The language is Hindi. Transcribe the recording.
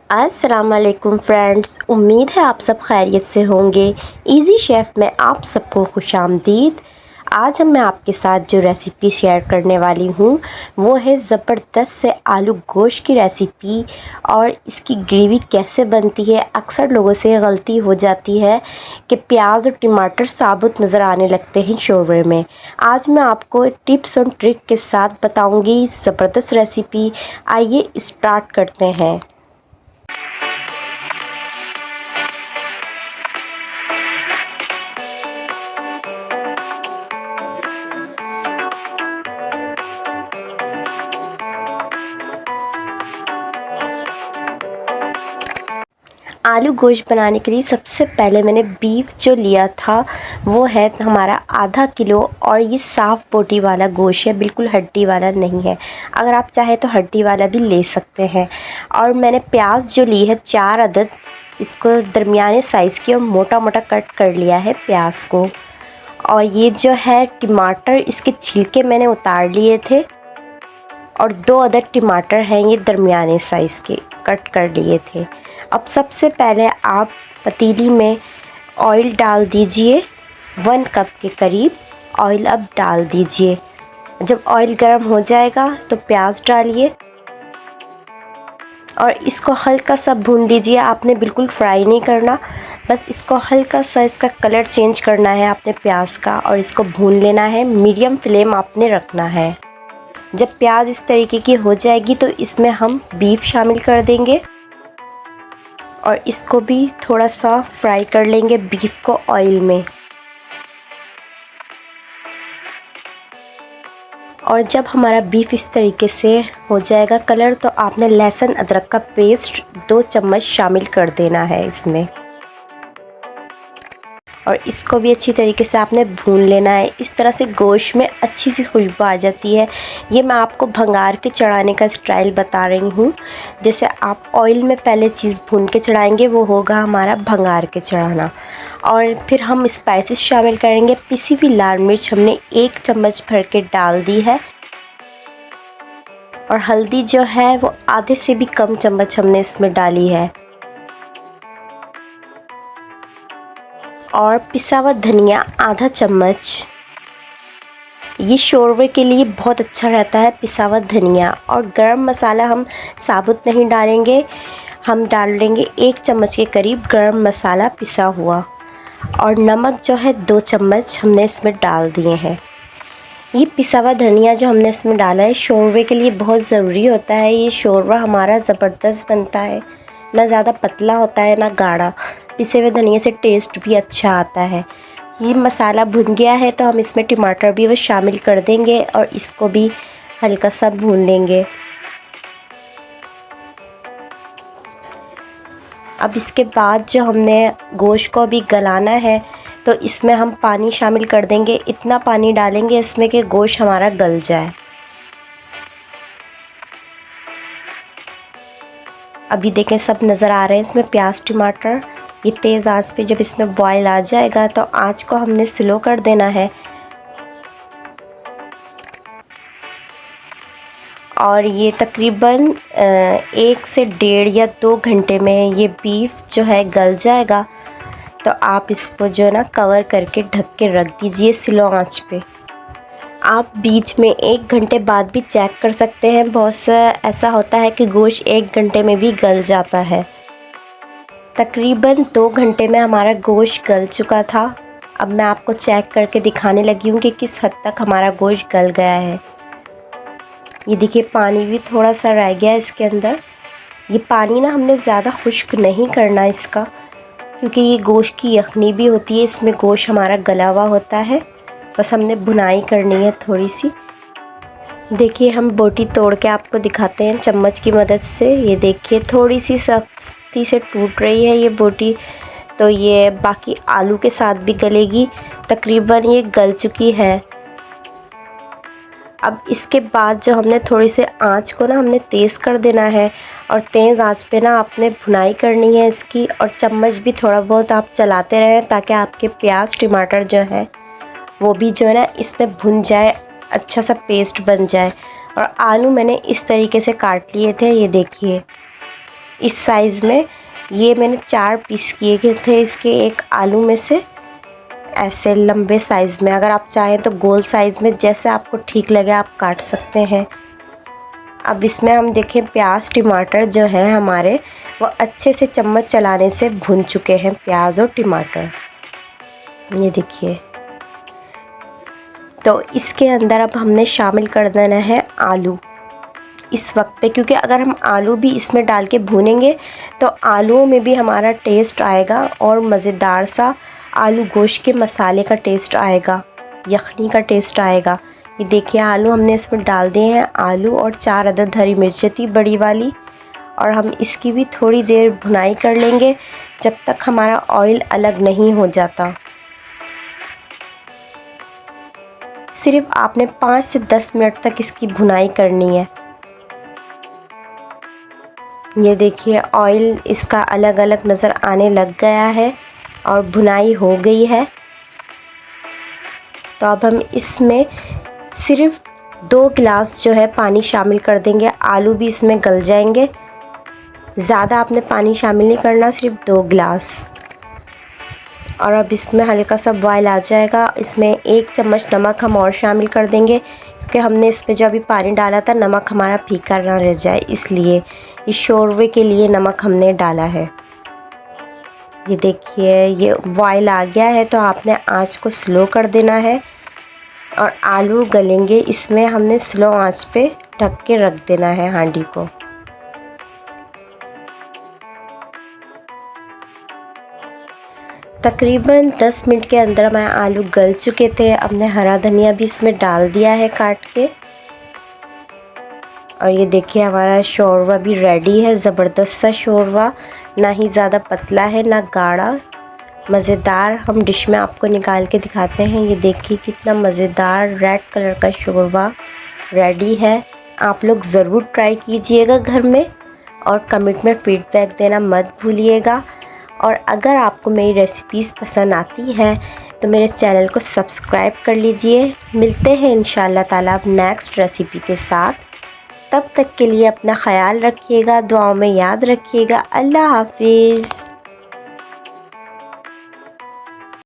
अस्सलाम वालेकुम फ्रेंड्स, उम्मीद है आप सब खैरियत से होंगे। इजी शेफ़ में आप सबको खुशामदीद। आज मैं आपके साथ जो रेसिपी शेयर करने वाली हूँ वो है ज़बरदस्त से आलू गोश्त की रेसिपी। और इसकी ग्रेवी कैसे बनती है, अक्सर लोगों से गलती हो जाती है कि प्याज और टमाटर साबुत नज़र आने लगते हैं शोरबे में। आज मैं आपको टिप्स और ट्रिक के साथ बताऊँगी ज़बरदस्त रेसिपी। आइए स्टार्ट करते हैं। आलू गोश्त बनाने के लिए सबसे पहले मैंने बीफ जो लिया था वो है हमारा आधा किलो। और ये साफ़ बोटी वाला गोश्त है, बिल्कुल हड्डी वाला नहीं है। अगर आप चाहे तो हड्डी वाला भी ले सकते हैं। और मैंने प्याज जो ली है 4 अदद, इसको दरमियाने साइज़ की और मोटा मोटा कट कर लिया है प्याज को। और ये जो है टमाटर, इसके छिलके मैंने उतार लिए थे। और 2 अदद टमाटर हैं, ये दरमियाने साइज़ के कट कर लिए थे। अब सबसे पहले आप पतीली में ऑयल डाल दीजिए, 1 कप के करीब ऑयल अब डाल दीजिए। जब ऑयल गर्म हो जाएगा तो प्याज डालिए और इसको हल्का सा भून लीजिए। आपने बिल्कुल फ्राई नहीं करना, बस इसको हल्का सा इसका कलर चेंज करना है आपने प्याज का, और इसको भून लेना है। मीडियम फ्लेम आपने रखना है। जब प्याज इस तरीके की हो जाएगी तो इसमें हम बीफ शामिल कर देंगे और इसको भी थोड़ा सा फ्राई कर लेंगे बीफ को ऑयल में। और जब हमारा बीफ इस तरीके से हो जाएगा कलर, तो आपने लहसुन अदरक का पेस्ट 2 चम्मच शामिल कर देना है इसमें। और इसको भी अच्छी तरीके से आपने भून लेना है। इस तरह से गोश्त में अच्छी सी खुशबू आ जाती है। ये मैं आपको भंगार के चढ़ाने का स्टाइल बता रही हूँ। जैसे आप ऑयल में पहले चीज़ भून के चढ़ाएंगे, वो होगा हमारा भंगार के चढ़ाना। और फिर हम स्पाइसेस शामिल करेंगे। पिसी हुई लाल मिर्च हमने 1 चम्मच भर के डाल दी है। और हल्दी जो है वो आधे से भी कम चम्मच हमने इसमें डाली है। और पिसा हुआ धनिया आधा चम्मच। ये शोरबे के लिए बहुत अच्छा रहता है पिसा हुआ धनिया। और गरम मसाला हम साबुत नहीं डालेंगे, हम डाल देंगे 1 चम्मच के करीब गरम मसाला पिसा हुआ। और नमक जो है 2 चम्मच हमने इसमें डाल दिए हैं। ये पिसा हुआ धनिया जो हमने इसमें डाला है शोरबे के लिए बहुत ज़रूरी होता है। ये शोरबा हमारा ज़बरदस्त बनता है, ना ज़्यादा पतला होता है ना गाढ़ा। पिसे हुए धनिया से टेस्ट भी अच्छा आता है। ये मसाला भुन गया है तो हम इसमें टमाटर भी वो शामिल कर देंगे और इसको भी हल्का सा भून लेंगे। अब इसके बाद जो हमने गोश्त को भी गलाना है, तो इसमें हम पानी शामिल कर देंगे। इतना पानी डालेंगे इसमें कि गोश्त हमारा गल जाए। अभी देखें सब नज़र आ रहे हैं इसमें प्याज टमाटर। ये तेज़ आंच पे जब इसमें बॉयल आ जाएगा तो आंच को हमने स्लो कर देना है। और ये तकरीबन 1 से 1.5 या 2 घंटे में ये बीफ जो है गल जाएगा। तो आप इसको जो है ना कवर करके ढक के रख दीजिए स्लो आंच पे। आप बीच में 1 घंटे बाद भी चेक कर सकते हैं। बहुत सा ऐसा होता है कि गोश्त 1 घंटे में भी गल जाता है। तकरीबन 2 घंटे में हमारा गोश्त गल चुका था। अब मैं आपको चेक करके दिखाने लगी हूँ कि किस हद तक हमारा गोश्त गल गया है। ये देखिए पानी भी थोड़ा सा रह गया इसके अंदर। ये पानी ना हमने ज़्यादा खुश्क नहीं करना इसका, क्योंकि ये गोश्त की यखनी भी होती है, इसमें गोश्त हमारा गला हुआ होता है। बस हमने भुनाई करनी है थोड़ी सी। देखिए हम बोटी तोड़ के आपको दिखाते हैं चम्मच की मदद से। ये देखिए थोड़ी सी सख्ती से टूट रही है ये बोटी, तो ये बाकी आलू के साथ भी गलेगी। तकरीबन ये गल चुकी है। अब इसके बाद जो हमने थोड़ी से आंच को ना हमने तेज़ कर देना है। और तेज़ आंच पे ना आपने भुनाई करनी है इसकी। और चम्मच भी थोड़ा बहुत आप चलाते रहें ताकि आपके प्याज टमाटर जो है वो भी जो है ना इसमें भुन जाए, अच्छा सा पेस्ट बन जाए। और आलू मैंने इस तरीके से काट लिए थे, ये देखिए। इस साइज़ में। ये मैंने 4 पीस किए थे इसके एक आलू में से, ऐसे लंबे साइज़ में। अगर आप चाहें तो गोल साइज़ में, जैसे आपको ठीक लगे आप काट सकते हैं। अब इसमें हम देखें प्याज टमाटर जो है हमारे, वो अच्छे से चम्मच चलाने से भुन चुके हैं प्याज और टमाटर, ये देखिए। तो इसके अंदर अब हमने शामिल कर देना है आलू इस वक्त पे, क्योंकि अगर हम आलू भी इसमें डाल के भूनेंगे तो आलूओं में भी हमारा टेस्ट आएगा और मज़ेदार सा आलू गोश्त के मसाले का टेस्ट आएगा, यखनी का टेस्ट आएगा। ये देखिए आलू हमने इसमें डाल दिए हैं, आलू और 4 अदद हरी मिर्चें थी बड़ी वाली। और हम इसकी भी थोड़ी देर भुनाई कर लेंगे जब तक हमारा ऑयल अलग नहीं हो जाता। सिर्फ आपने 5 से 10 मिनट तक इसकी भुनाई करनी है। ये देखिए ऑयल इसका अलग अलग नज़र आने लग गया है और भुनाई हो गई है। तो अब हम इसमें सिर्फ 2 गिलास जो है पानी शामिल कर देंगे, आलू भी इसमें गल जाएंगे। ज़्यादा आपने पानी शामिल नहीं करना, सिर्फ 2 गिलास। और अब इसमें हल्का सा बॉयल आ जाएगा, इसमें 1 चम्मच नमक हम और शामिल कर देंगे, क्योंकि हमने इसमें जो अभी पानी डाला था नमक हमारा फीका ना रह जाए, इसलिए इस शोरबे के लिए नमक हमने डाला है। ये देखिए ये बॉयल आ गया है, तो आपने आंच को स्लो कर देना है और आलू गलेंगे इसमें हमने स्लो आंच पे ढक के रख देना है हांडी को। तकरीबन 10 मिनट के अंदर हमारे आलू गल चुके थे। हमने हरा धनिया भी इसमें डाल दिया है काट के। और ये देखिए हमारा शोरबा भी रेडी है, ज़बरदस्त सा शोरबा, ना ही ज़्यादा पतला है ना गाढ़ा, मज़ेदार। हम डिश में आपको निकाल के दिखाते हैं। ये देखिए कितना मज़ेदार रेड कलर का शोरबा रेडी है। आप लोग ज़रूर ट्राई कीजिएगा घर में और कमेंट में फ़ीडबैक देना मत भूलिएगा। और अगर आपको मेरी रेसिपीज़ पसंद आती है तो मेरे चैनल को सब्सक्राइब कर लीजिए। मिलते हैं इंशाअल्लाह ताला अब नेक्स्ट रेसिपी के साथ। तब तक के लिए अपना ख्याल रखिएगा, दुआओं में याद रखिएगा। अल्लाह हाफिज़।